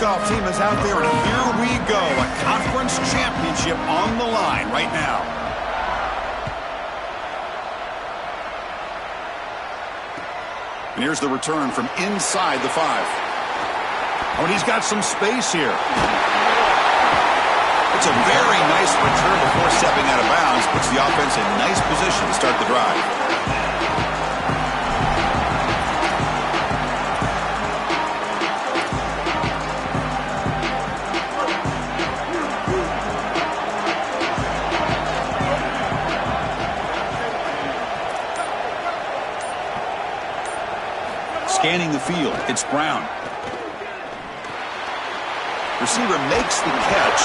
kickoff team is out there, and here we go. A conference championship on the line right now. And here's the return from inside the 5. Oh, and he's got some space here. It's a very nice return before stepping out of bounds. Puts the offense in nice position to start the drive. Scanning the field, it's Brown. Receiver makes the catch.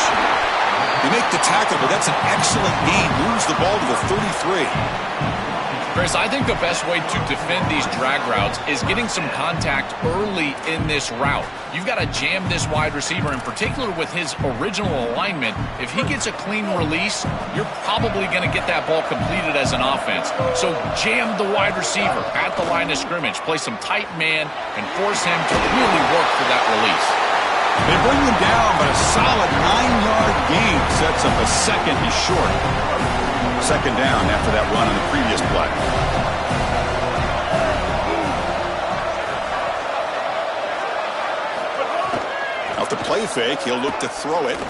They make the tackle, but that's an excellent gain. Moves the ball to the 33. Chris, I think the best way to defend these drag routes is getting some contact early in this route. You've got to jam this wide receiver, in particular with his original alignment. If he gets a clean release, you're probably going to get that ball completed as an offense. So jam the wide receiver at the line of scrimmage. Play some tight man and force him to really work for that release. They bring him down, but a solid 9-yard gain sets up a second. He's short. Second down after that run on the previous play. Off the play fake, he'll look to throw it.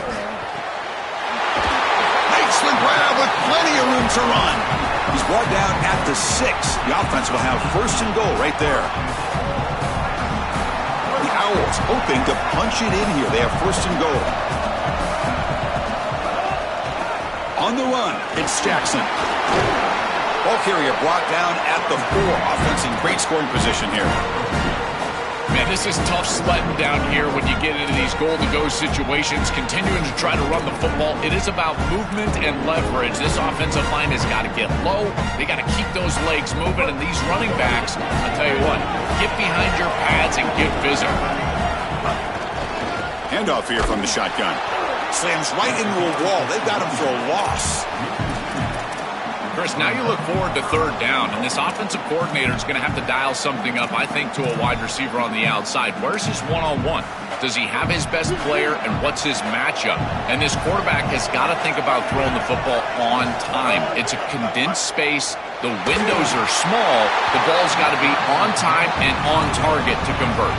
Makes the grab with plenty of room to run. He's brought down at the 6. The offense will have first and goal right there. The Owls hoping to punch it in here. They have first and goal. On the run, it's Jackson. Ball carrier brought down at the 4. Offense in great scoring position here. Man, this is tough sledding down here when you get into these goal-to-go situations. Continuing to try to run the football. It is about movement and leverage. This offensive line has got to get low. They got to keep those legs moving. And these running backs, I'll tell you what, get behind your pads and get physical. Handoff here from the shotgun. Slams right into a wall. They've got him for a loss. Chris, now you look forward to third down, and this offensive coordinator is going to have to dial something up, I think, to a wide receiver on the outside. Where's his one-on-one? Does he have his best player, and what's his matchup? And this quarterback has got to think about throwing the football on time. It's a condensed space. The windows are small. The ball's got to be on time and on target to convert.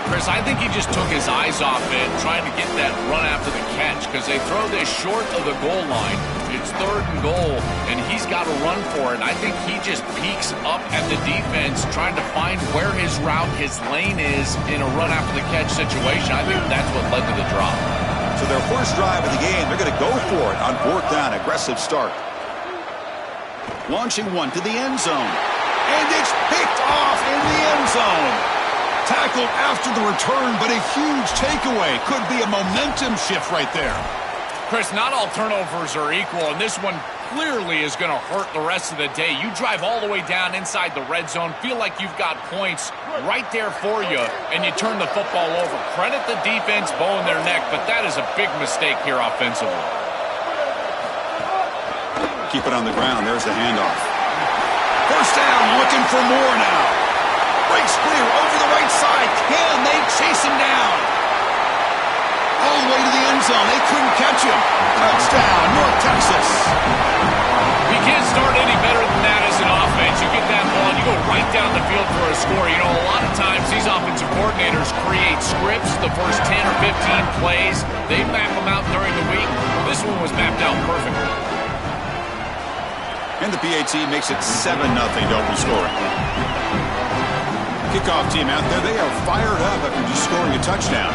Chris, I think he just took his eyes off it, trying to get that run after the catch, because they throw this short of the goal line. It's third and goal, and he's got to run for it. I think he just peeks up at the defense, trying to find where his route, his lane is in a run after the catch situation. I think that's what led to the drop. So their first drive of the game, they're going to go for it on fourth down. Aggressive start. Launching one to the end zone. And it's picked off in the end zone. Tackled after the return, but a huge takeaway. Could be a momentum shift right there. Chris, not all turnovers are equal, and this one clearly is going to hurt the rest of the day. You drive all the way down inside the red zone, feel like you've got points right there for you, and you turn the football over. Credit the defense, bowing their neck, but that is a big mistake here offensively. Keep it on the ground. There's the handoff. First down, looking for more now. Breaks clear over the right side. Can they chase him down? All the way to the end zone. They couldn't catch him. Touchdown, North Texas. You can't start any better than that as an offense. You get that ball and you go right down the field for a score. You know, a lot of times these offensive coordinators create scripts the first 10 or 15 plays. They map them out during the week. Well, this one was mapped out perfectly. And the PAT makes it 7-0 to open scoring. Kickoff team out there, they are fired up after just scoring a touchdown.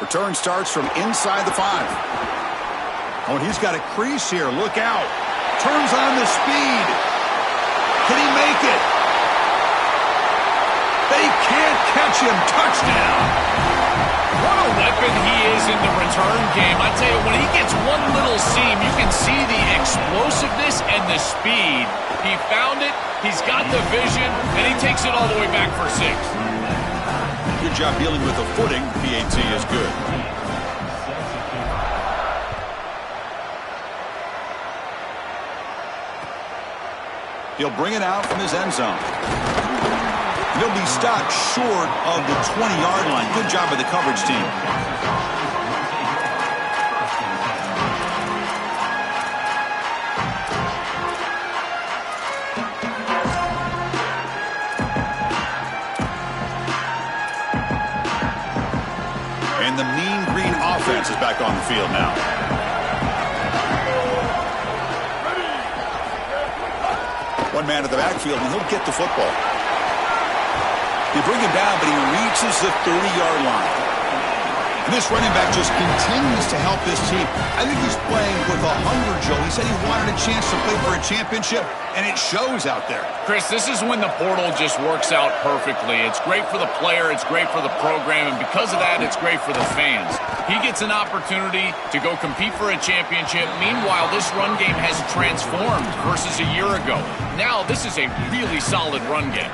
Return starts from inside the 5. Oh, and he's got a crease here. Look out. Turns on the speed. Can he make it? They can't catch him. Touchdown. What a weapon he is in the return game. I tell you, when he gets one little seam, you can see the explosiveness and the speed. He found it, he's got the vision, and he takes it all the way back for 6. Good job dealing with the footing. PAT is good. He'll bring it out from his end zone. He'll be stopped short of the 20-yard line. Good job by the coverage team. And the mean green offense is back on the field now. One man at the backfield, and he'll get the football. You bring him down, but he reaches the 30-yard line. And this running back just continues to help this team. I think he's playing with a hunger, Joe. He said he wanted a chance to play for a championship, and it shows out there. Chris, this is when the portal just works out perfectly. It's great for the player, it's great for the program, and because of that, it's great for the fans. He gets an opportunity to go compete for a championship. Meanwhile, this run game has transformed versus a year ago. Now, this is a really solid run game.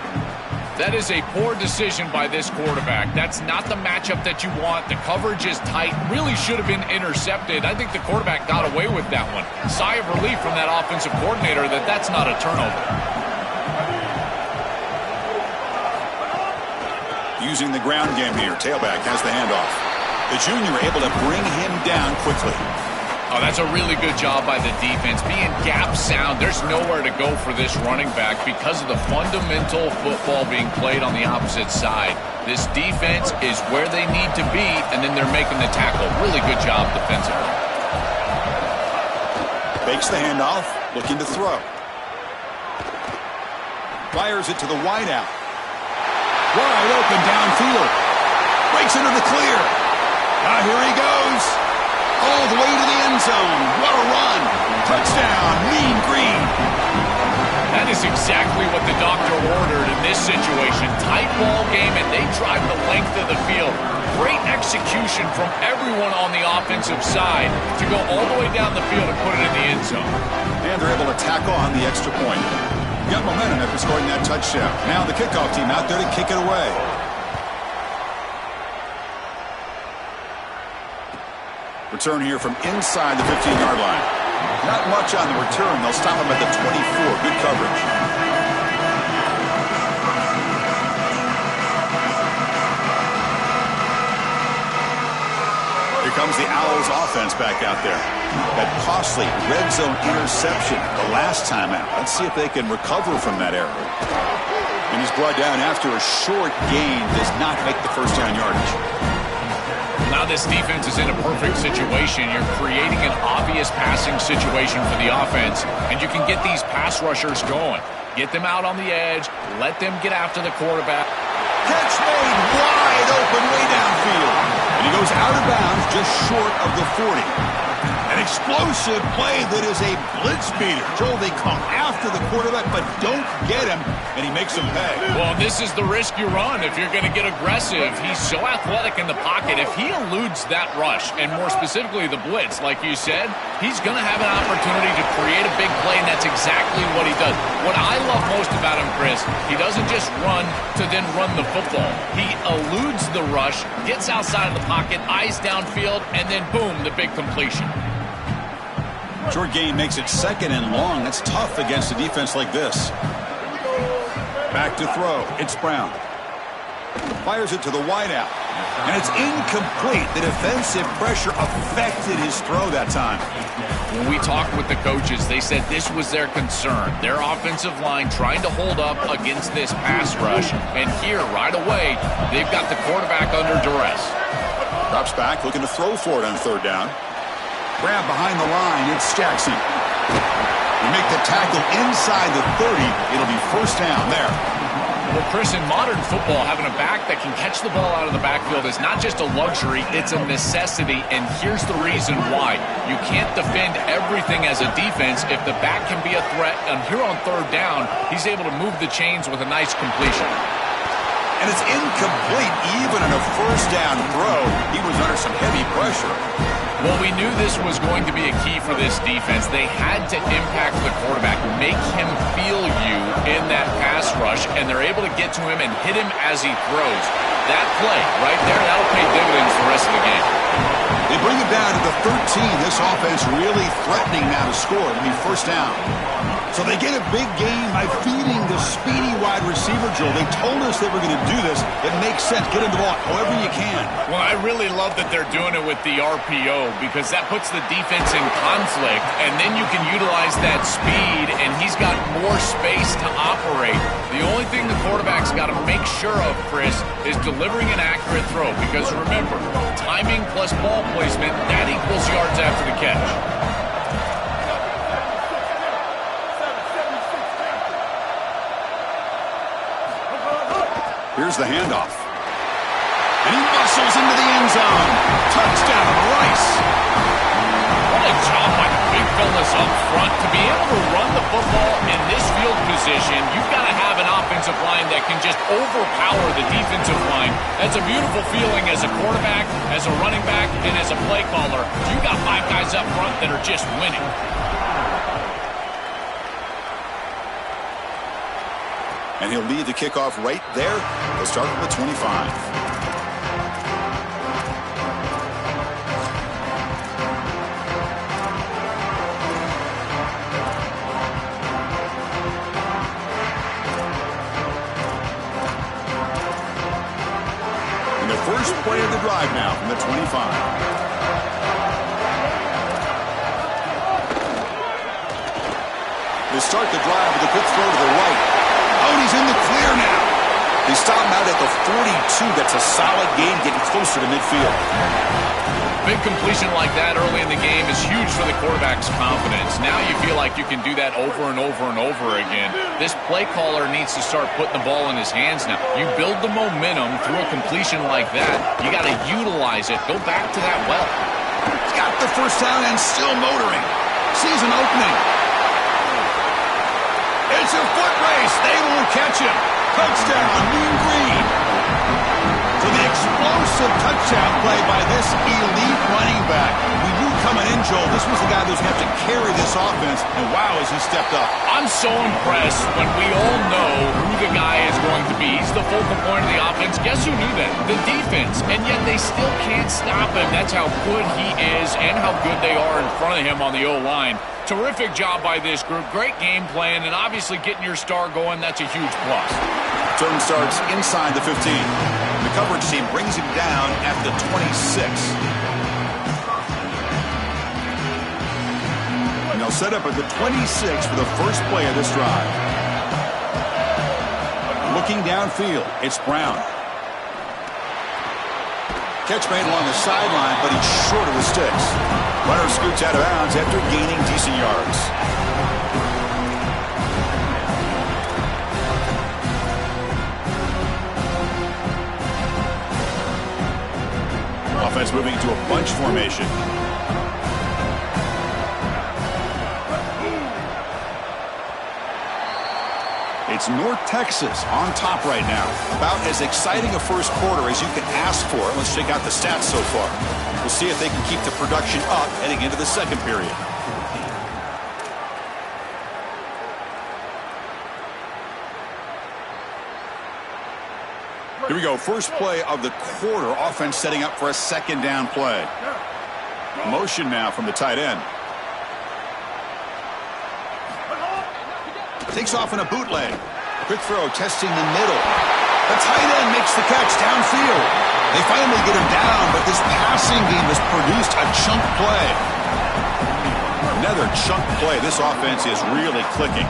That is a poor decision by this quarterback. That's not the matchup that you want. The coverage is tight. Really should have been intercepted. I think the quarterback got away with that one. Sigh of relief from that offensive coordinator that that's not a turnover. Using the ground game here. Tailback has the handoff. The junior able to bring him down quickly. Oh, that's a really good job by the defense. Being gap sound, there's nowhere to go for this running back because of the fundamental football being played on the opposite side. This defense is where they need to be, and then they're making the tackle. Really good job defensively. Fakes the handoff, looking to throw. Fires it to the wideout. Wide open downfield. Breaks into the clear. Now here he goes. All the way to the end zone. What a run. Touchdown, Mean Green. That is exactly what the doctor ordered in this situation. Tight ball game, and they drive the length of the field. Great execution from everyone on the offensive side to go all the way down the field and put it in the end zone. And they're able to tackle on the extra point. Got momentum after scoring that touchdown. Now the kickoff team out there to kick it away. Return here from inside the 15-yard line. Not much on the return. They'll stop him at the 24. Good coverage. Here comes the Owls offense back out there. That costly red zone interception the last time out. Let's see if they can recover from that error. And he's brought down after a short gain. Does not make the first down yardage. Now this defense is in a perfect situation. You're creating an obvious passing situation for the offense, and you can get these pass rushers going. Get them out on the edge. Let them get after the quarterback. Catch made wide open way downfield. And he goes out of bounds just short of the 40. An explosive play that is a blitz beater. Joel, they come after the quarterback but don't get him, and he makes them pay. Well, this is the risk you run if you're going to get aggressive. He's so athletic in the pocket. If he eludes that rush, and more specifically the blitz, like you said, he's going to have an opportunity to create a big play, and that's exactly what he does. What I love most about him, Chris, he doesn't just run to then run the football. He eludes the rush, gets outside of the pocket, eyes downfield, and then boom, the big completion. Short gain makes it second and long. That's tough against a defense like this. Back to throw. It's Brown. Fires it to the wideout. And it's incomplete. The defensive pressure affected his throw that time. When we talked with the coaches, they said this was their concern. Their offensive line trying to hold up against this pass rush. And here, right away, they've got the quarterback under duress. Drops back, looking to throw for it on third down. Grab behind the line. It's Jackson. We make the tackle inside the 30. It'll be first down there. Well, Chris, in modern football, having a back that can catch the ball out of the backfield is not just a luxury, it's a necessity, and here's the reason why. You can't defend everything as a defense if the back can be a threat, and here on third down, he's able to move the chains with a nice completion. And it's incomplete even on a first down throw. He was under some heavy pressure. Well, we knew this was going to be a key for this defense. They had to impact the quarterback, make him feel you in that pass rush, and they're able to get to him and hit him as he throws. That play right there, that'll pay dividends the rest of the game. They bring it down to the 13. This offense really threatening now to score. It'll be first down. So they get a big gain by feeding the speedy wide receiver, Joel. They told us they were going to do this. It makes sense. Get him the ball however you can. Well, I really love that they're doing it with the RPO because that puts the defense in conflict, and then you can utilize that speed, and he's got more space to operate. The only thing the quarterback's got to make sure of, Chris, is delivering an accurate throw because remember, timing plus ball placement, that equals yards after the catch. Here's the handoff. And he muscles into the end zone. Touchdown, Rice. What a job by the big fellas up front. To be able to run the football in this field position, you've got to have an offensive line that can just overpower the defensive line. That's a beautiful feeling as a quarterback, as a running back, and as a play caller. You've got 5 guys up front that are just winning. And he'll lead the kickoff right there. They'll start at the 25. And the first play of the drive now from the 25. They start the drive with a quick throw to the right. Oh, he's in the clear now. They stop him out at the 42. That's a solid gain, getting closer to midfield. Big completion like that early in the game is huge for the quarterback's confidence. Now you feel like you can do that over and over and over again. This play caller needs to start putting the ball in his hands now. You build the momentum through a completion like that. You got to utilize it. Go back to that well. He's got the first down and still motoring. Sees an opening. It's a foot race. They won't catch him. Touchdown, Mean Green. So the explosive touchdown play by this elite running back. We knew coming in, Joel, this was the guy that was going to have to carry this offense, and wow, has he stepped up. I'm so impressed when we all know who the guy is going to be. He's the focal point of the offense. Guess who knew that? The defense. And yet they still can't stop him. That's how good he is and how good they are in front of him on the O-line. Terrific job by this group. Great game plan, and obviously getting your star going, that's a huge plus. Turn starts inside the 15. The coverage team brings him down at the 26. And they'll set up at the 26 for the first play of this drive. Looking downfield, it's Brown. Catch made along the sideline, but he's short of the sticks. Runner scoots out of bounds after gaining decent yards. Offense moving into a bunch formation. It's North Texas on top right now. About as exciting a first quarter as you can ask for. Let's check out the stats so far. We'll see if they can keep the production up heading into the second period. Here we go. First play of the quarter. Offense setting up for a second down play. Motion now from the tight end. Takes off in a bootleg. Quick throw, testing the middle. The tight end makes the catch downfield. They finally get him down, but this passing game has produced a chunk play. Another chunk play. This offense is really clicking.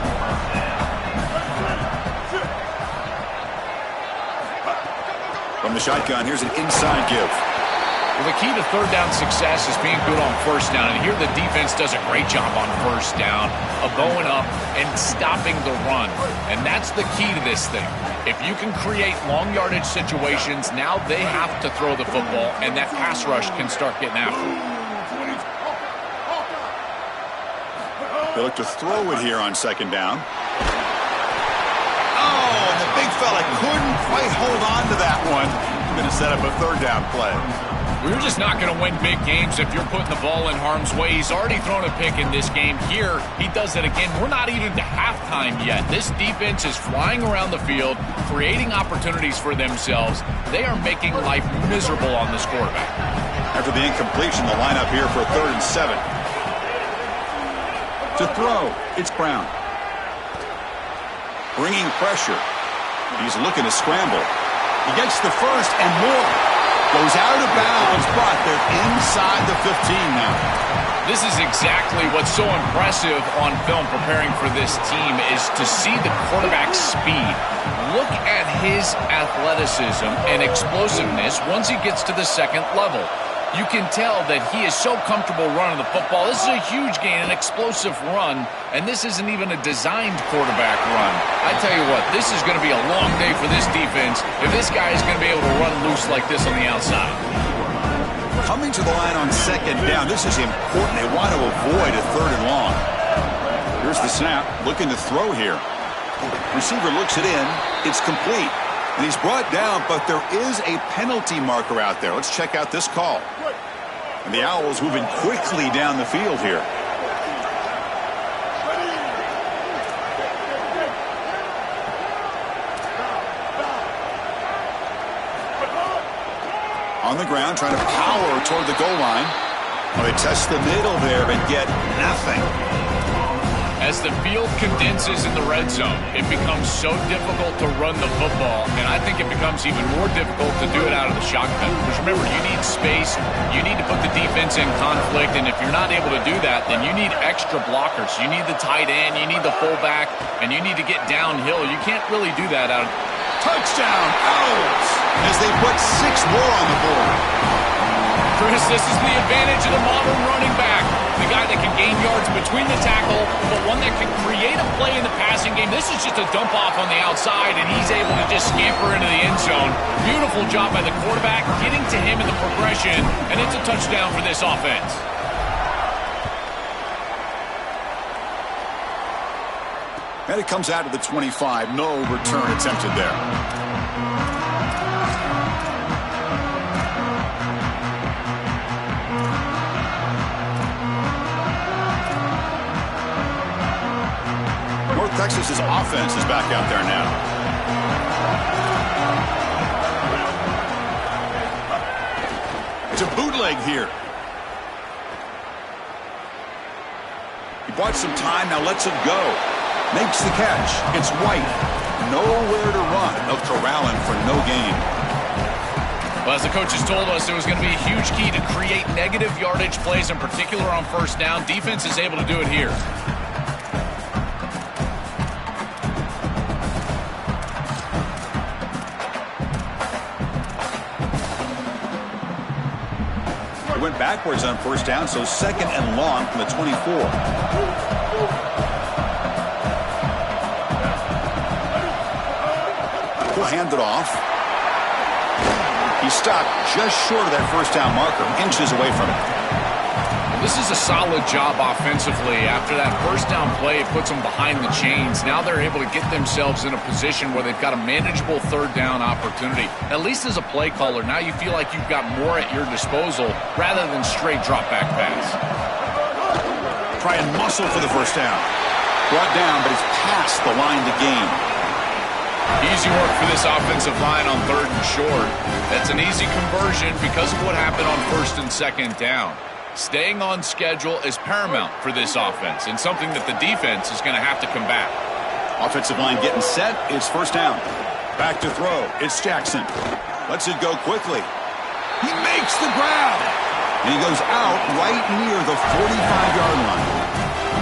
From the shotgun, here's an inside give. Well, the key to third down success is being good on first down, and here the defense does a great job on first down of going up and stopping the run, and that's the key to this thing. If you can create long yardage situations, now they have to throw the football, and that pass rush can start getting after it. They look to throw it here on second down. Oh, and the big fella couldn't quite hold on to that one. Going to set up a third down play. We're just not going to win big games if you're putting the ball in harm's way. He's already thrown a pick in this game. Here, he does it again. We're not even to halftime yet. This defense is flying around the field, creating opportunities for themselves. They are making life miserable on this quarterback. After the incompletion, the lineup here for 3rd and 7. To throw, it's Brown. bringing pressure. He's looking to scramble. He gets the first and more. Goes out of bounds, but they're inside the 15 now. This is exactly what's so impressive on film preparing for this team is to see the quarterback's speed. Look at his athleticism and explosiveness once he gets to the second level. You can tell that he is so comfortable running the football. This is a huge gain, an explosive run, and this isn't even a designed quarterback run. I tell you what, this is going to be a long day for this defense if this guy is going to be able to run loose like this on the outside. Coming to the line on second down, this is important. They want to avoid a third and long. Here's the snap, looking to throw here. Receiver looks it in. It's complete. And he's brought down, but there is a penalty marker out there. Let's check out this call. And the Owls moving quickly down the field here. On the ground, trying to power toward the goal line. Well, they test the middle there, but get nothing. As the field condenses in the red zone, it becomes so difficult to run the football, and I think it becomes even more difficult to do it out of the shotgun. Because remember, you need space, you need to put the defense in conflict, and if you're not able to do that, then you need extra blockers. You need the tight end, you need the fullback, and you need to get downhill. You can't really do that out of... Touchdown, Owls, as they put 6 more on the board. Chris, this is the advantage of the modern running back. The guy that can gain yards between the tackle, but one that can create a play in the passing game. This is just a dump off on the outside, and he's able to just scamper into the end zone. Beautiful job by the quarterback, getting to him in the progression, and it's a touchdown for this offense. And it comes out to the 25. No return attempted there. Texas's offense is back out there now. It's a bootleg here. He bought some time, now lets it go. Makes the catch. It's White. Nowhere to run. They'll corral him for no gain. Well, as the coaches told us, it was going to be a huge key to create negative yardage plays, in particular on first down. Defense is able to do it here. Went backwards on first down, so second and long from the 24. He'll hand it off. He stopped just short of that first down marker, inches away from it. This is a solid job offensively. After that first down play, it puts them behind the chains. Now they're able to get themselves in a position where they've got a manageable third down opportunity. At least as a play caller, now you feel like you've got more at your disposal rather than straight drop back pass. Try and muscle for the first down. Brought down, but it's past the line to gain. Easy work for this offensive line on third and short. That's an easy conversion because of what happened on first and second down. Staying on schedule is paramount for this offense and something that the defense is going to have to combat. Offensive line getting set. It's first down. Back to throw. It's Jackson. Lets it go quickly. He makes the grab. And he goes out right near the 45-yard line.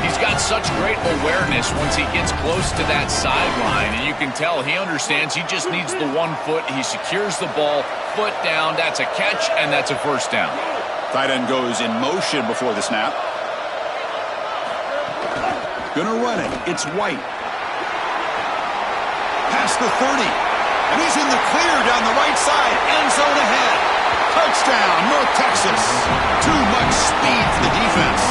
He's got such great awareness once he gets close to that sideline, and you can tell he understands he just needs the 1 foot. He secures the ball, foot down. That's a catch, and that's a first down. Tight end goes in motion before the snap. Gonna run it. It's White. Past the 30. And he's in the clear down the right side. End zone ahead. Touchdown, North Texas. Too much speed for the defense.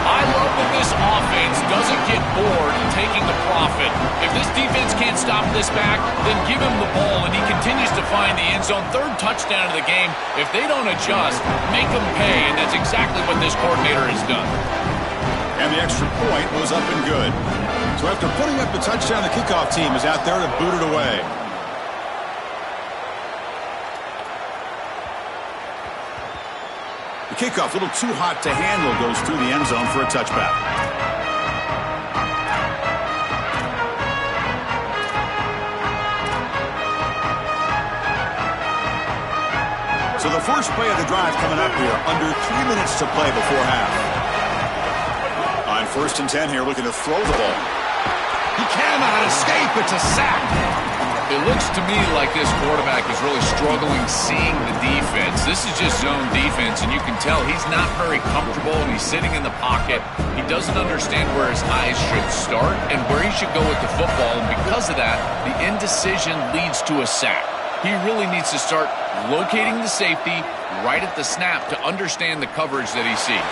I love that this offense doesn't get bored taking the profit. If this defense can't stop this back, then give him the ball, and he continues to find the end zone. Third touchdown of the game. If they don't adjust, make them pay, and that's exactly what this coordinator has done. And the extra point was up and good. So after putting up the touchdown, the kickoff team is out there to boot it away. The kickoff, a little too hot to handle, goes through the end zone for a touchback. So the first play of the drive coming up here, under 3 minutes to play before half. On 1st and 10 here, looking to throw the ball. He cannot escape. It's a sack. It looks to me like this quarterback is really struggling seeing the defense. This is just zone defense, and you can tell he's not very comfortable, and he's sitting in the pocket. He doesn't understand where his eyes should start and where he should go with the football, and because of that, the indecision leads to a sack. He really needs to start locating the safety right at the snap to understand the coverage that he sees.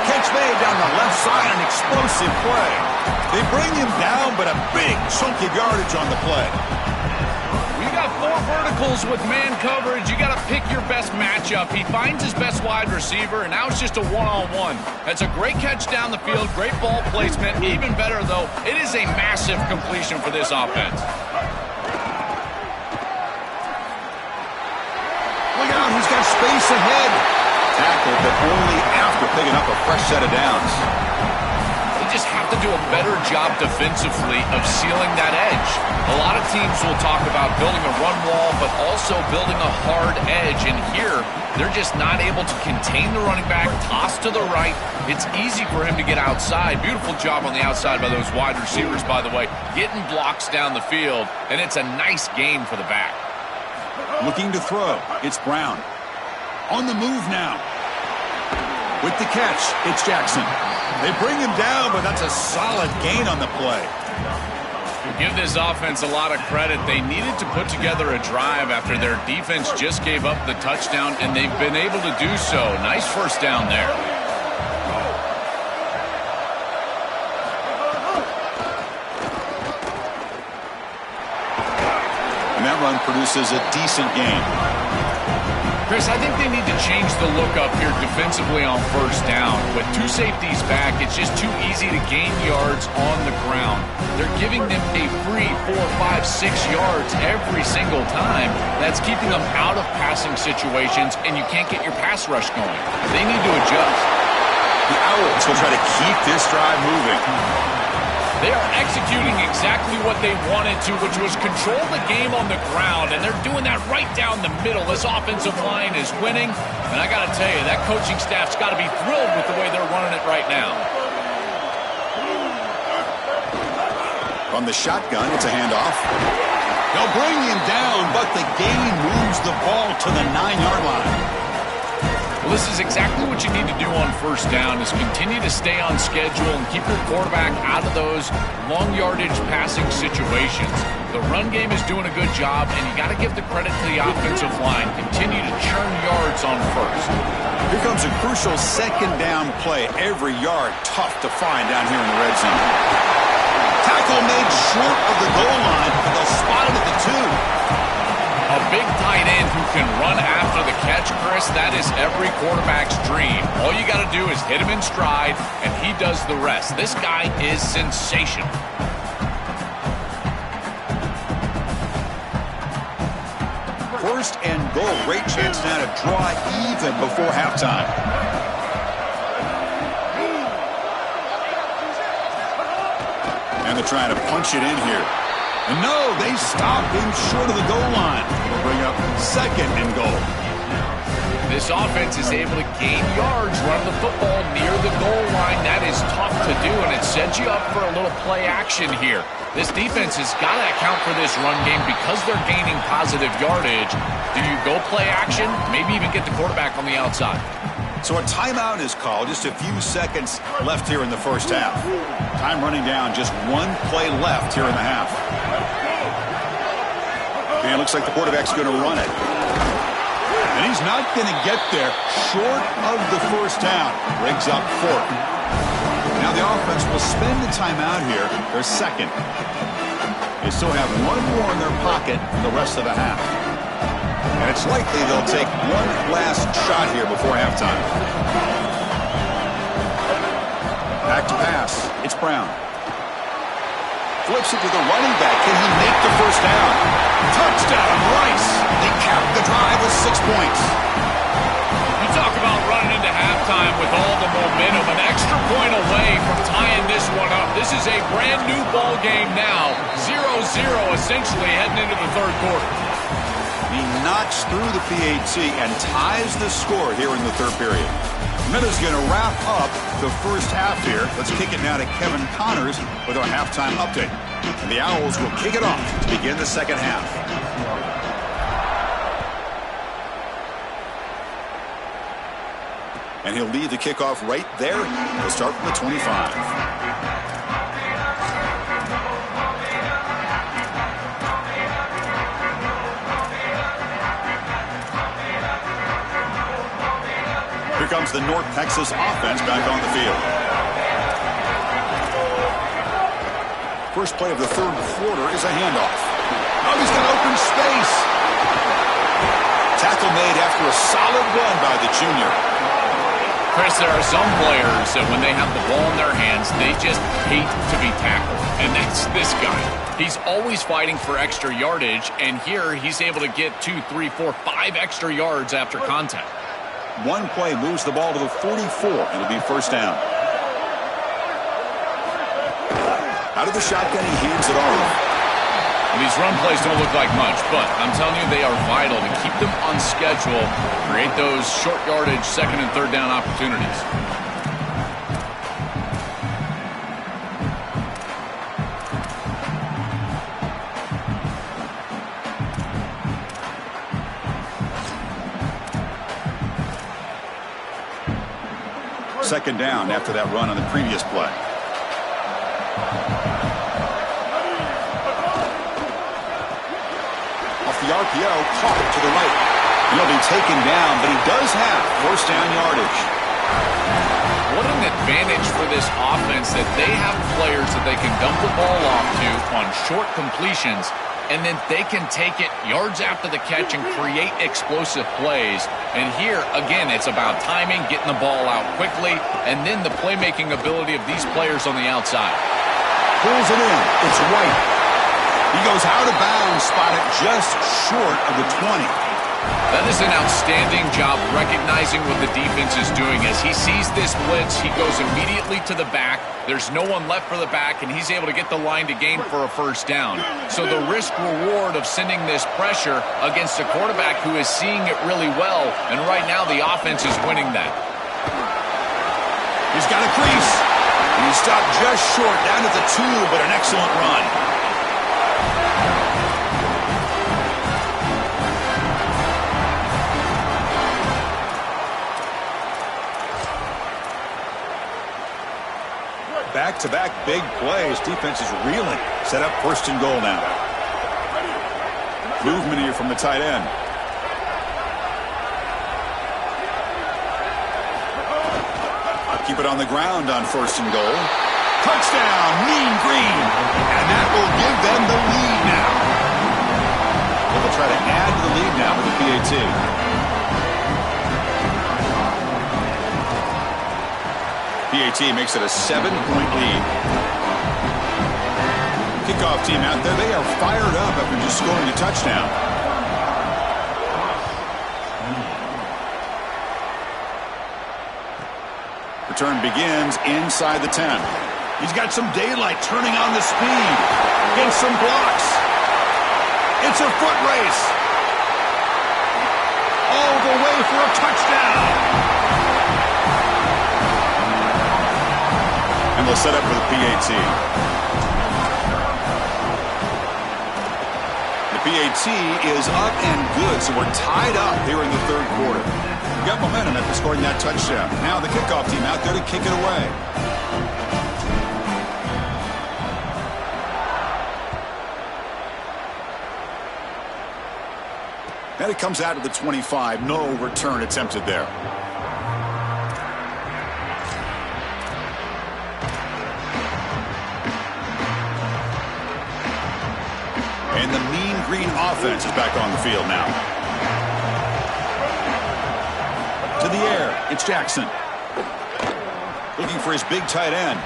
Catch made down the left side, an explosive play. They bring him down, but a big chunk of yardage on the play. You got 4 verticals with man coverage. You got to pick your best matchup. He finds his best wide receiver, and now it's just a one-on-one. That's a great catch down the field, great ball placement. Even better, though, it is a massive completion for this offense. Look out, he's got space ahead. Tackled, but only after picking up a fresh set of downs. They just have to do a better job defensively of sealing that edge. A lot of teams will talk about building a run wall, but also building a hard edge. And here, they're just not able to contain the running back, toss to the right. It's easy for him to get outside. Beautiful job on the outside by those wide receivers, by the way, getting blocks down the field. And it's a nice gain for the back. Looking to throw. It's Brown. On the move now. With the catch, it's Jackson. They bring him down, but that's a solid gain on the play. Give this offense a lot of credit. They needed to put together a drive after their defense just gave up the touchdown, and they've been able to do so. Nice first down there. And that run produces a decent gain. Chris, I think they need to change the look up here defensively on first down. With 2 safeties back, it's just too easy to gain yards on the ground. They're giving them a free 4, 5, 6 yards every single time. That's keeping them out of passing situations, and you can't get your pass rush going. They need to adjust. The Owls will try to keep this drive moving. They are executing exactly what they wanted to, which was control the game on the ground, and they're doing that right down the middle. This offensive line is winning, and I got to tell you, that coaching staff's got to be thrilled with the way they're running it right now. From the shotgun, it's a handoff. They'll bring him down, but the gain moves the ball to the 9-yard line. Well, this is exactly what you need to do on first down is continue to stay on schedule and keep your quarterback out of those long yardage passing situations. The run game is doing a good job, and you got to give the credit to the offensive line. Continue to churn yards on first. Here comes a crucial 2nd down play. Every yard tough to find down here in the red zone. Tackle made short of the goal line, and they'll spot it at the 2. A big tight end who can run after the catch, Chris, that is every quarterback's dream. All you got to do is hit him in stride, and he does the rest. This guy is sensational. First and goal. Great chance now to draw even before halftime. And they're trying to punch it in here. And no, they stopped him short of the goal line. It'll bring up 2nd and goal. This offense is able to gain yards running the football near the goal line. That is tough to do, and it sets you up for a little play action here. This defense has got to account for this run game because they're gaining positive yardage. Do you go play action? Maybe even get the quarterback on the outside. So a timeout is called. Just a few seconds left here in the first half. Time running down. Just 1 play left here in the half. And it looks like the quarterback's going to run it. And he's not going to get there short of the first down. Brings up 4th. Now the offense will spend the timeout here. Their 2nd. They still have 1 more in their pocket for the rest of the half. And it's likely they'll take 1 last shot here before halftime. Back to pass. It's Brown. Flips it to the running back. Can he make the first down? Touchdown, Rice. They cap the drive with 6 points. You talk about running into halftime with all the momentum. An extra point away from tying this one up. This is a brand new ball game now. 0-0 essentially heading into the 3rd quarter. He knocks through the PAT and ties the score here in the third period. Minutes going to wrap up the first half here. Let's kick it now to Kevin Connors with our halftime update. And the Owls will kick it off to begin the second half. And he'll lead the kickoff right there. He'll start from the 25. Here comes the North Texas offense back on the field. First play of the third quarter is a handoff. Oh, he's got open space. Tackle made after a solid run by the junior. Chris, there are some players that when they have the ball in their hands, they just hate to be tackled. And that's this guy. He's always fighting for extra yardage, and here he's able to get 2, 3, 4, 5 extra yards after contact. One play moves the ball to the 44. It'll be first down. Out of the shotgun, he hands it off. Well, these run plays don't look like much, but I'm telling you, they are vital to keep them on schedule, create those short yardage second and third down opportunities. Second down after that run on the previous play. Off the RPO, caught to the right. He'll be taken down, but he does have first down yardage. What an advantage for this offense that they have players that they can dump the ball off to on short completions, and then they can take it yards after the catch and create explosive plays. And here, again, it's about timing, getting the ball out quickly, and then the playmaking ability of these players on the outside. Pulls it in. It's White. He goes out of bounds, spotted just short of the 20. That is an outstanding job recognizing what the defense is doing. As he sees this blitz, he goes immediately to the back. There's no one left for the back, and he's able to get the line to gain for a first down. So the risk-reward of sending this pressure against a quarterback who is seeing it really well, and right now the offense is winning that. He's got a crease. He stopped just short, down at the 2, but an excellent run. Back-to-back big plays. Defense is reeling. Set up first and goal now. Movement here from the tight end. Keep it on the ground on first and goal. Touchdown, Mean Green. And that will give them the lead now. They'll try to add to the lead now with the PAT. PAT makes it a 7-point lead. Kickoff team out there. They are fired up after just scoring a touchdown. Return begins inside the 10. He's got some daylight turning on the speed. Gets some blocks. It's a foot race. All the way for a touchdown. And they'll set up for the PAT. The PAT is up and good, so we're tied up here in the third quarter. We got momentum after scoring that touchdown. Now the kickoff team out there to kick it away. And it comes out of the 25. No return attempted there. And the Mean Green offense is back on the field now. To the air, it's Jackson. Looking for his big tight end.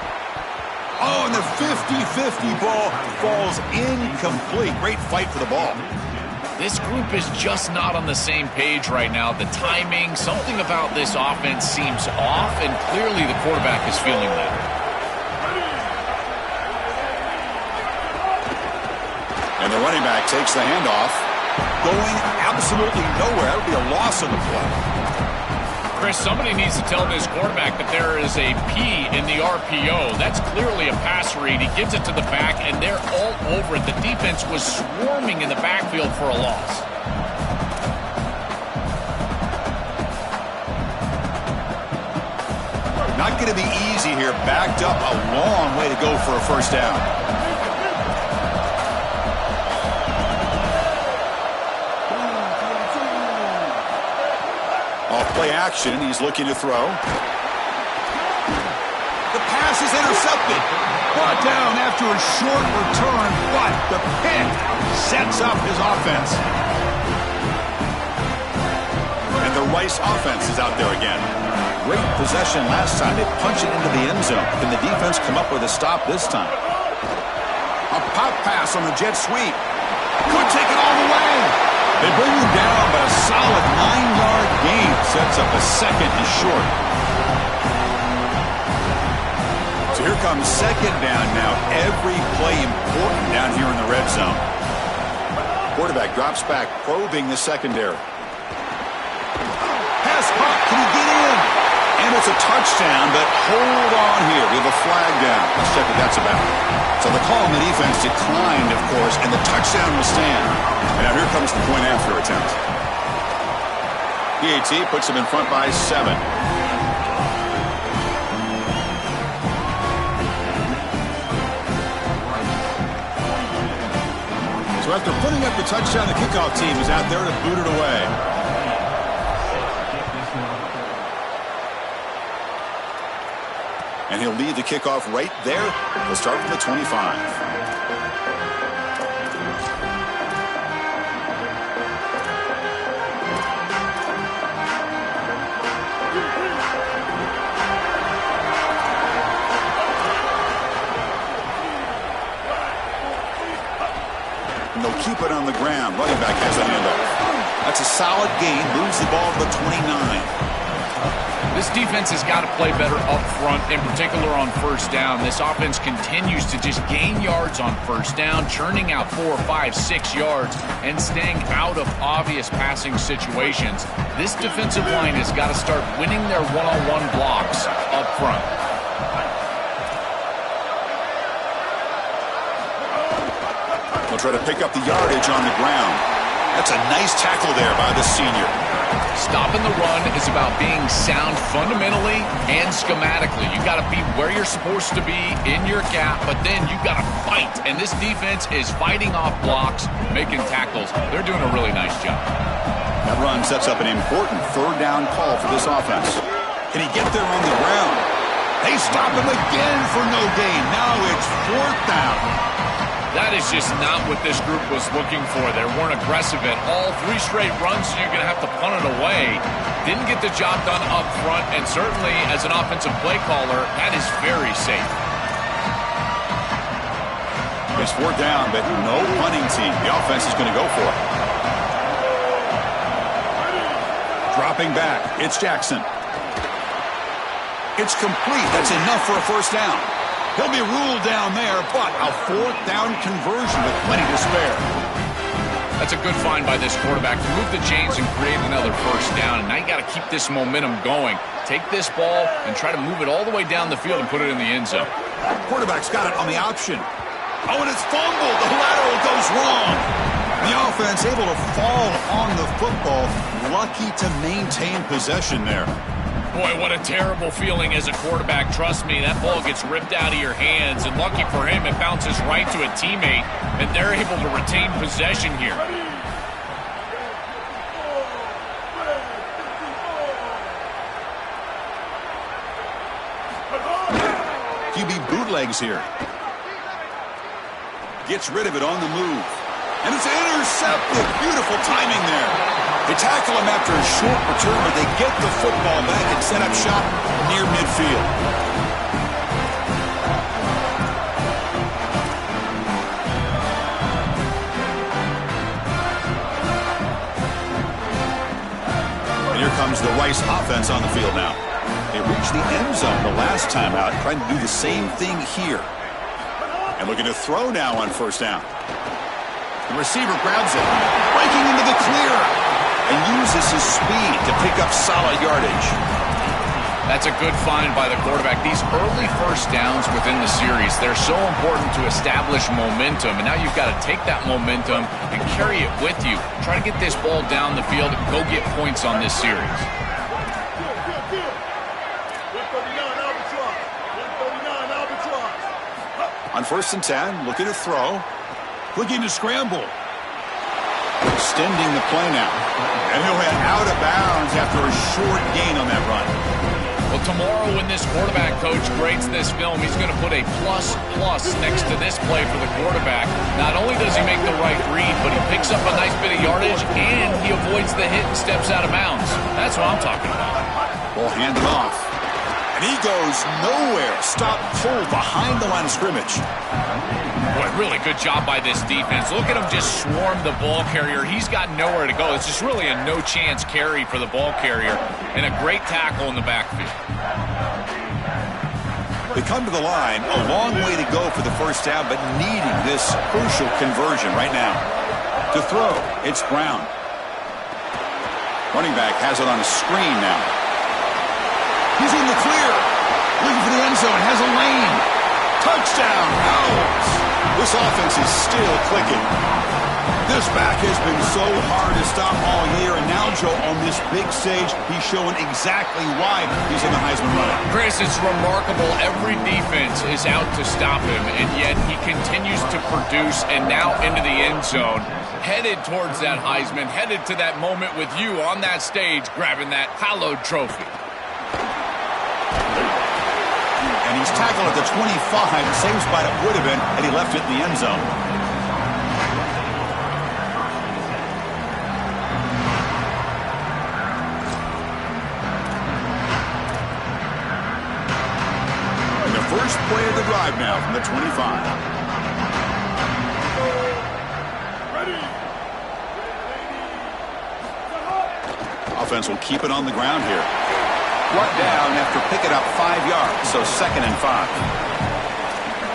Oh, and the 50-50 ball falls incomplete. Great fight for the ball. This group is just not on the same page right now. The timing, something about this offense seems off, and clearly the quarterback is feeling that. And the running back takes the handoff. Going absolutely nowhere. That would be a loss on the play. Chris, somebody needs to tell this quarterback that there is a P in the RPO. That's clearly a pass read. He gives it to the back, and they're all over it. The defense was swarming in the backfield for a loss. Not going to be easy here. Backed up a long way to go for a first down. Off-play action. He's looking to throw. The pass is intercepted. Brought down after a short return, but the pick sets up his offense. And the Rice offense is out there again. Great possession last time. They punch it into the end zone. Can the defense come up with a stop this time? A pop pass on the jet sweep. Could take it all the way. They bring him down, but a solid 9-yard gain sets up a second and short. So here comes second down now. Every play important down here in the red zone. Quarterback drops back, probing the secondary. Pass pop. Can he get in? And it's a touchdown, but hold on here. We have a flag down. Let's check what that's about. So the call on the defense declined, of course, and the touchdown will stand. And now here comes the point after attempt. PAT puts him in front by 7. So after putting up the touchdown, the kickoff team is out there to boot it away. And he'll lead the kickoff right there. He'll start from the 25. And they'll keep it on the ground. Running back has a handoff. That's a solid gain. Moves the ball to the 29. This defense has got to play better up front, in particular on first down. This offense continues to just gain yards on first down, churning out 4, 5, 6 yards, and staying out of obvious passing situations. This defensive line has got to start winning their one-on-one blocks up front. They'll try to pick up the yardage on the ground. That's a nice tackle there by the senior. Stopping the run is about being sound fundamentally and schematically. You got to be where you're supposed to be in your gap, but then you got to fight. And this defense is fighting off blocks, making tackles. They're doing a really nice job. That run sets up an important third down call for this offense. Can he get there on the ground? They stop him again for no gain. Now it's fourth down. That is just not what this group was looking for. They weren't aggressive at all. 3 straight runs, and you're going to have to punt it away. Didn't get the job done up front, and certainly as an offensive play caller, that is very safe. It's fourth down, but no punting team. The offense is going to go for it. Dropping back, it's Jackson. It's complete. That's enough for a first down. He'll be ruled down there, but a fourth down conversion with plenty to spare. That's a good find by this quarterback to move the chains and create another first down. And now you got to keep this momentum going. Take this ball and try to move it all the way down the field and put it in the end zone. Quarterback's got it on the option. Oh, and it's fumbled. The lateral goes wrong. The offense able to fall on the football. Lucky to maintain possession there. Boy, what a terrible feeling as a quarterback. Trust me, that ball gets ripped out of your hands, and lucky for him, it bounces right to a teammate, and they're able to retain possession here. QB bootlegs here. Gets rid of it on the move. And it's intercepted. Beautiful timing there. They tackle him after a short return, but they get the football back and set up shop near midfield. And here comes the Rice offense on the field now. They reached the end zone the last time out, trying to do the same thing here. And looking to throw now on first down. The receiver grabs it, breaking into the clear, and uses his speed to pick up solid yardage. That's a good find by the quarterback. These early first downs within the series, they're so important to establish momentum. And now you've got to take that momentum and carry it with you. Try to get this ball down the field and go get points on this series. On 1st and 10, looking to throw. Looking to scramble. Extending the play now. And he'll head out of bounds after a short gain on that run. Well, tomorrow when this quarterback coach grades this film, he's going to put a plus next to this play for the quarterback. Not only does he make the right read, but he picks up a nice bit of yardage, and he avoids the hit and steps out of bounds. That's what I'm talking about. Ball handed off. And he goes nowhere. Stop cold behind the line of scrimmage. Boy, really good job by this defense. Look at him just swarm the ball carrier. He's got nowhere to go. It's just really a no-chance carry for the ball carrier, and a great tackle in the backfield. They come to the line, a long way to go for the first down, but needing this crucial conversion right now. To throw, it's Brown. Running back has it on a screen now. He's in the clear. Looking for the end zone, has a lane. Touchdown, Owls. This offense is still clicking. This back has been so hard to stop all year, and now, Joe, on this big stage, he's showing exactly why he's in the Heisman running. Chris, it's remarkable. Every defense is out to stop him, and yet he continues to produce, and now into the end zone, headed towards that Heisman, headed to that moment with you on that stage, grabbing that hallowed trophy. And he's tackled at the 25, the same spot it would have been had he left it in the end zone. And the first play of the drive now from the 25. Offense will keep it on the ground here. Brought down after picking up 5 yards, so 2nd and 5.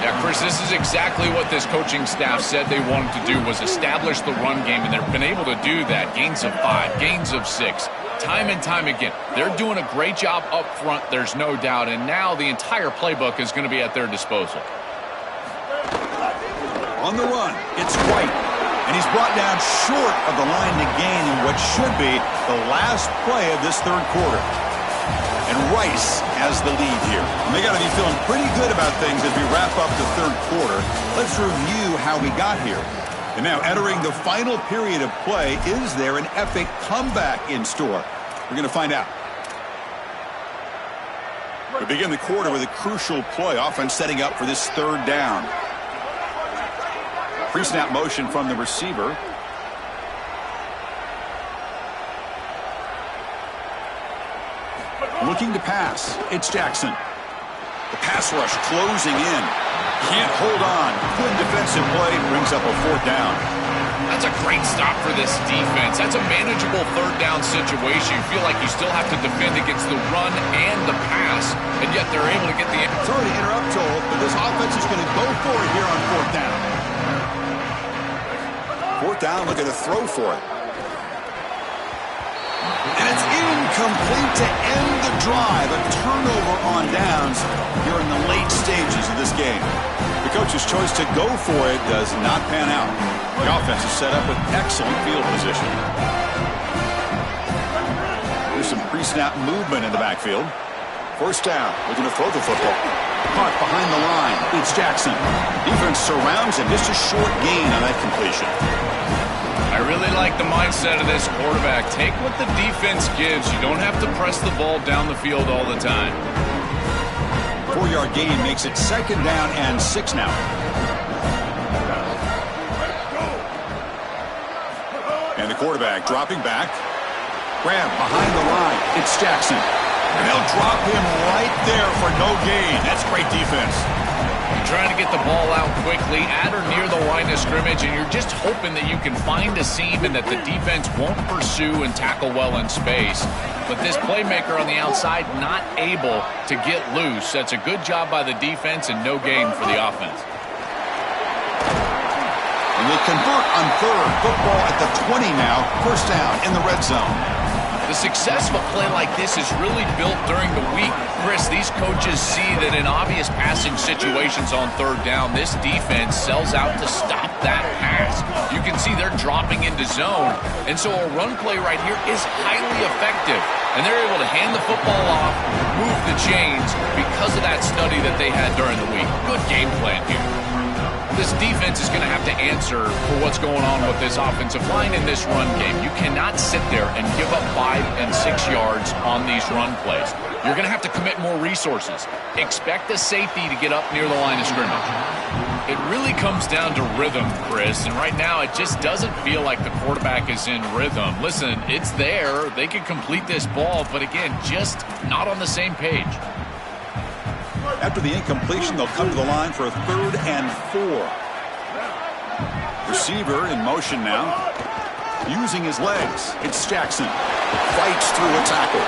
Yeah, Chris, this is exactly what this coaching staff said they wanted to do, was establish the run game, and they've been able to do that. Gains of 5, gains of 6, time and time again. They're doing a great job up front, there's no doubt, and now the entire playbook is going to be at their disposal. On the run, it's White, and he's brought down short of the line to gain in what should be the last play of this third quarter. And Rice has the lead here. And they got to be feeling pretty good about things as we wrap up the third quarter. Let's review how we got here. And now entering the final period of play, is there an epic comeback in store? We're going to find out. We begin the quarter with a crucial play. Offense setting up for this third down. Pre-snap motion from the receiver. Looking to pass. It's Jackson. The pass rush closing in. Can't hold on. Good defensive play. Brings up a 4th down. That's a great stop for this defense. That's a manageable third down situation. You feel like you still have to defend against the run and the pass, and yet they're able to get the... Sorry to interrupt, Joel, but this offense is going to go for it here on 4th down. 4th down, looking to throw for it. And it's incomplete to end the drive. A turnover on downs here in the late stages of this game. The coach's choice to go for it does not pan out. The offense is set up with excellent field position. There's some pre-snap movement in the backfield. 1st down, looking to throw the football. Caught behind the line. It's Jackson. Defense surrounds him. Just a short gain on that completion. I really like the mindset of this quarterback. Take what the defense gives. You don't have to press the ball down the field all the time. 4-yard gain makes it 2nd down and 6 now. And the quarterback dropping back. Grab behind the line. It's Jackson. And they'll drop him right there for no gain. That's great defense. You're trying to get the ball out quickly at or near the line of scrimmage, and you're just hoping that you can find a seam and that the defense won't pursue and tackle well in space. But this playmaker on the outside not able to get loose. That's a good job by the defense and no gain for the offense. And will convert on third. Football at the 20 now. First down in the red zone. The success of a play like this is really built during the week. Chris, these coaches see that in obvious passing situations on third down, this defense sells out to stop that pass. You can see they're dropping into zone, and so a run play right here is highly effective. And they're able to hand the football off, move the chains because of that study that they had during the week. Good game plan here. This defense is going to have to answer for what's going on with this offensive line in this run game. You cannot sit there and give up 5 and 6 yards on these run plays. You're going to have to commit more resources. Expect the safety to get up near the line of scrimmage. It really comes down to rhythm, Chris, and right now it just doesn't feel like the quarterback is in rhythm. Listen, it's there. They can complete this ball, but again, just not on the same page. After the incompletion, they'll come to the line for a 3rd and 4. Receiver in motion now. Using his legs. It's Jackson. Fights through a tackle.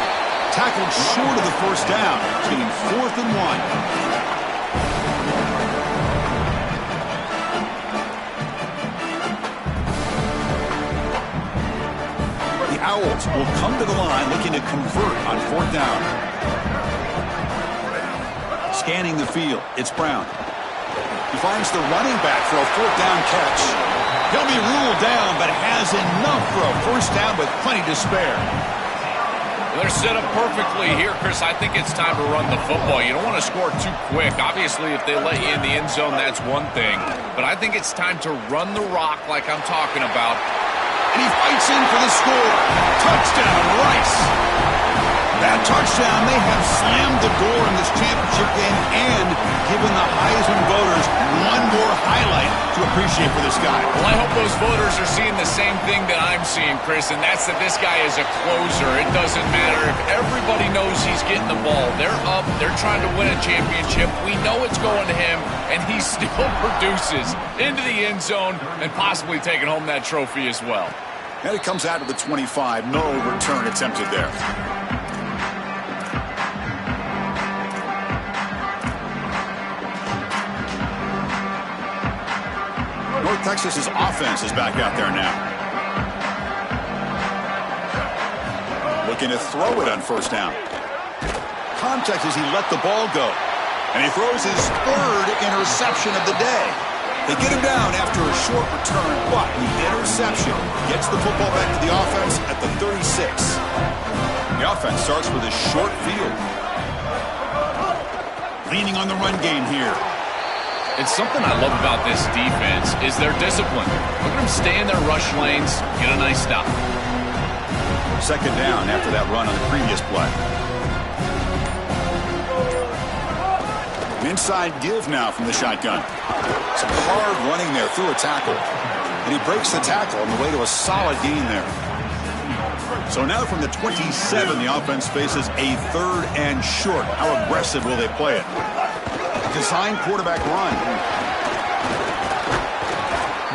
Tackled short of the first down. Getting 4th and 1. The Owls will come to the line looking to convert on 4th down. Scanning the field, it's Brown. He finds the running back for a 4th down catch. He'll be ruled down, but has enough for a first down with plenty to spare. They're set up perfectly here, Chris. I think it's time to run the football. You don't want to score too quick. Obviously, if they let you in the end zone, that's one thing. But I think it's time to run the rock like I'm talking about. And he fights in for the score. Touchdown, Rice. That touchdown may have slammed the door in this championship game and given the Heisman voters one more highlight to appreciate for this guy. Well, I hope those voters are seeing the same thing that I'm seeing, Chris, and that's that this guy is a closer. It doesn't matter if everybody knows he's getting the ball. They're up. They're trying to win a championship. We know it's going to him, and he still produces into the end zone and possibly taking home that trophy as well. And it comes out of the 25. No return attempted there. North Texas's offense is back out there now. Looking to throw it on first down. Context as he let the ball go. And he throws his 3rd interception of the day. They get him down after a short return, but the interception gets the football back to the offense at the 36. The offense starts with a short field. Leaning on the run game here. It's something I love about this defense is their discipline. Look at them stay in their rush lanes, get a nice stop. 2nd down after that run on the previous play. An inside give now from the shotgun. Some hard running there through a tackle. And he breaks the tackle on the way to a solid gain there. So now from the 27, the offense faces a 3rd and short. How aggressive will they play it? Design quarterback run.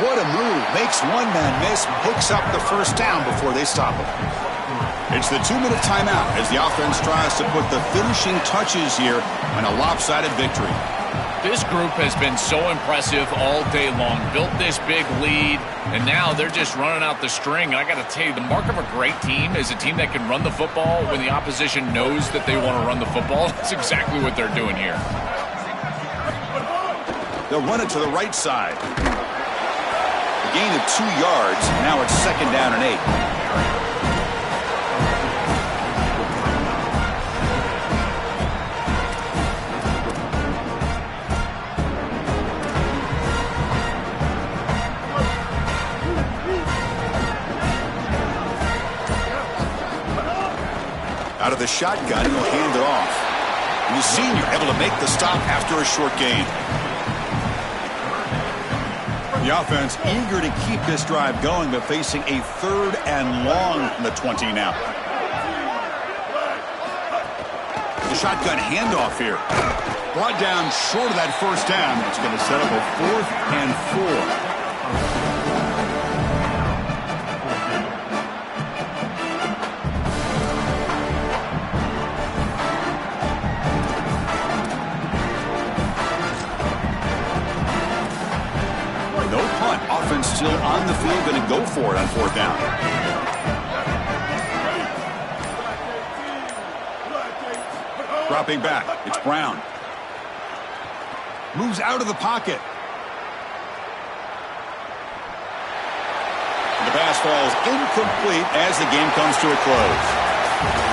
What a move. Makes one man miss. Picks up the first down before they stop him. It's the 2-minute timeout as the offense tries to put the finishing touches here on a lopsided victory. This group has been so impressive all day long. Built this big lead, and now they're just running out the string. And I got to tell you, the mark of a great team is a team that can run the football when the opposition knows that they want to run the football. That's exactly what they're doing here. They'll run it to the right side. A gain of 2 yards. Now it's 2nd down and 8. Out of the shotgun, he'll hand it off. And the senior able to make the stop after a short gain. The offense eager to keep this drive going, but facing a 3rd and long from the 20 now. The shotgun handoff here. Brought down short of that first down. It's going to set up a 4th and 4. on the field going to go for it on fourth down. Dropping back, it's Brown. Moves out of the pocket. The pass falls incomplete as the game comes to a close.